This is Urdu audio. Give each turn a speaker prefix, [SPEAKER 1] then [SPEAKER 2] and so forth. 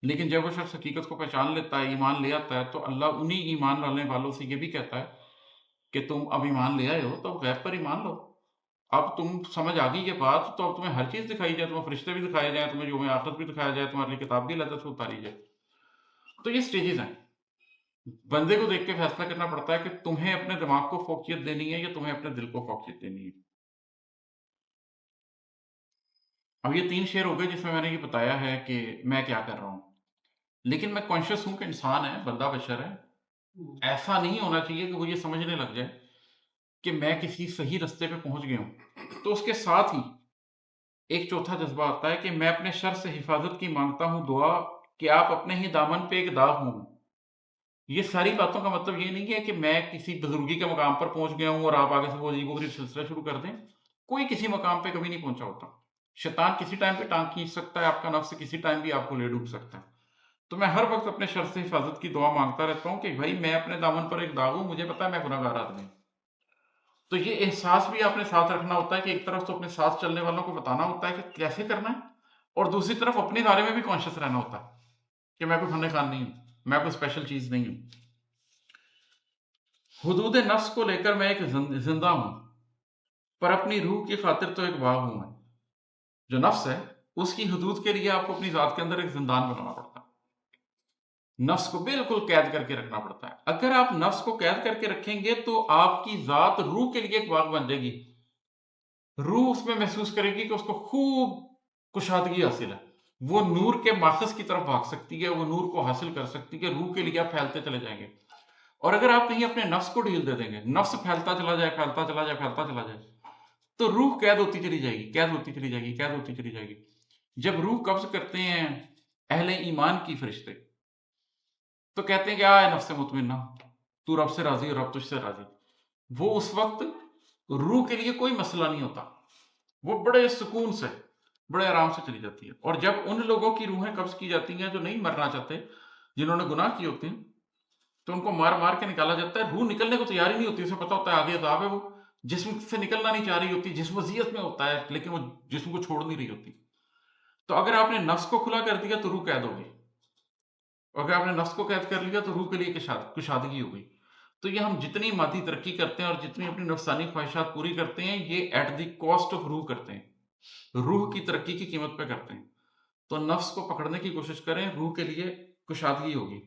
[SPEAKER 1] لیکن جب وہ شخص حقیقت کو پہچان لیتا ہے، ایمان لے آتا ہے، تو اللہ انہی ایمان لانے والوں سے یہ بھی کہتا ہے کہ تم اب ایمان لے آئے ہو تو اب غیب پر ایمان لو۔ اب تم سمجھ آ گئی یہ بات، تو اب تمہیں ہر چیز دکھائی جائے، تمہیں فرشتے بھی دکھائے جائیں، تمہیں یوم آخرت بھی دکھایا جائے، تمہارے لیے کتاب بھی علیحدہ سے اتاری جائے۔ تو یہ سٹیجز ہیں۔ بندے کو دیکھ کے فیصلہ کرنا پڑتا ہے کہ تمہیں اپنے دماغ کو فوقیت دینی ہے یا تمہیں اپنے دل کو فوقیت دینی ہے۔ اب یہ 3 شعر ہو گئے جس میں نے یہ بتایا ہے کہ میں کیا کر رہا ہوں، لیکن میں کانشیس ہوں کہ انسان ہے، بندہ بشر ہے۔ ایسا نہیں ہونا چاہیے کہ وہ یہ سمجھنے لگ جائے کہ میں کسی صحیح رستے پہ پہنچ گیا ہوں۔ تو اس کے ساتھ ہی ایک چوتھا جذبہ آتا ہے کہ میں اپنے شر سے حفاظت کی مانگتا ہوں دعا کہ آپ اپنے ہی دامن پہ ایک داغ ہوں۔ یہ ساری باتوں کا مطلب یہ نہیں ہے کہ میں کسی بزرگی کے مقام پر پہنچ گیا ہوں اور آپ آگے سے وہ عجیب و غریب سلسلہ شروع کر دیں۔ کوئی کسی مقام پہ کبھی نہیں پہنچا ہوتا۔ شیطان کسی ٹائم پہ ٹانگ کھینچ سکتا ہے، آپ کا نفس کسی ٹائم بھی آپ کو لے ڈوب سکتا ہے۔ تو میں ہر وقت اپنے شر سے حفاظت کی دعا مانگتا رہتا ہوں کہ بھائی میں اپنے دامن پر ایک داغ ہوں، مجھے پتا ہے میں گناہ گار آدمی ہوں۔ تو یہ احساس بھی آپ نے ساتھ رکھنا ہوتا ہے کہ ایک طرف تو اپنے ساتھ چلنے والوں کو بتانا ہوتا ہے کہ کیسے کرنا ہے، اور دوسری طرف اپنے بارے میں بھی کانشیس رہنا ہوتا ہے کہ میں کوئی فن خان نہیں ہوں، میں کوئی اسپیشل چیز نہیں ہوں۔ حدود نفس کو لے کر میں ایک زندہ ہوں، پر اپنی روح کی خاطر تو ایک باغ ہوں میں۔ جو نفس ہے اس کی حدود کے لیے آپ کو اپنی ذات کے اندر ایک زندان بنانا پڑتا ہے، نفس کو بالکل قید کر کے رکھنا پڑتا ہے۔ اگر آپ نفس کو قید کر کے رکھیں گے تو آپ کی ذات روح کے لیے ایک باغ بن جائے گی۔ روح اس میں محسوس کرے گی کہ اس کو خوب کشادگی حاصل ہے، وہ نور کے ماخذ کی طرف بھاگ سکتی ہے، وہ نور کو حاصل کر سکتی ہے، روح کے لیے آپ پھیلتے چلے جائیں گے۔ اور اگر آپ کہیں اپنے نفس کو ڈھیل دے دیں گے، نفس پھیلتا چلا جائے، پھیلتا چلا جائے، پھیلتا چلا جائے، تو روح قید ہوتی چلی جائے گی، قید ہوتی چلی جائے گی، قید ہوتی چلی جائے گی۔ جب روح قبض کرتے ہیں اہل ایمان کی فرشتے، تو کہتے ہیں کہ آئے نفس مطمئنہ، تو رب سے راضی اور رب تجھ سے راضی۔ وہ اس وقت روح کے لیے کوئی مسئلہ نہیں ہوتا، وہ بڑے سکون سے، بڑے آرام سے چلی جاتی ہے۔ اور جب ان لوگوں کی روحیں قبض کی جاتی ہیں جو نہیں مرنا چاہتے، جنہوں نے گناہ کیے ہوتے ہیں، تو ان کو مار مار کے نکالا جاتا ہے۔ روح نکلنے کو تیار ہی نہیں ہوتی، اسے پتا ہوتا ہے آگے عذاب ہے، وہ جسم سے نکلنا نہیں چاہ رہی ہوتی، جسم وضعیت میں ہوتا ہے لیکن وہ جسم کو چھوڑ نہیں رہی ہوتی۔ تو اگر آپ نے نفس کو کھلا کر دیا تو روح قید ہو گئی، اور اگر آپ نے نفس کو قید کر لیا تو روح کے لیے کشادگی ہو گئی۔ تو یہ ہم جتنی مادی ترقی کرتے ہیں اور جتنی اپنی نفسانی خواہشات پوری کرتے ہیں، یہ ایٹ دی کاسٹ آف روح کرتے ہیں، روح کی ترقی کی قیمت پہ کرتے ہیں۔ تو نفس کو پکڑنے کی کوشش کریں، روح کے لیے کشادگی ہوگی۔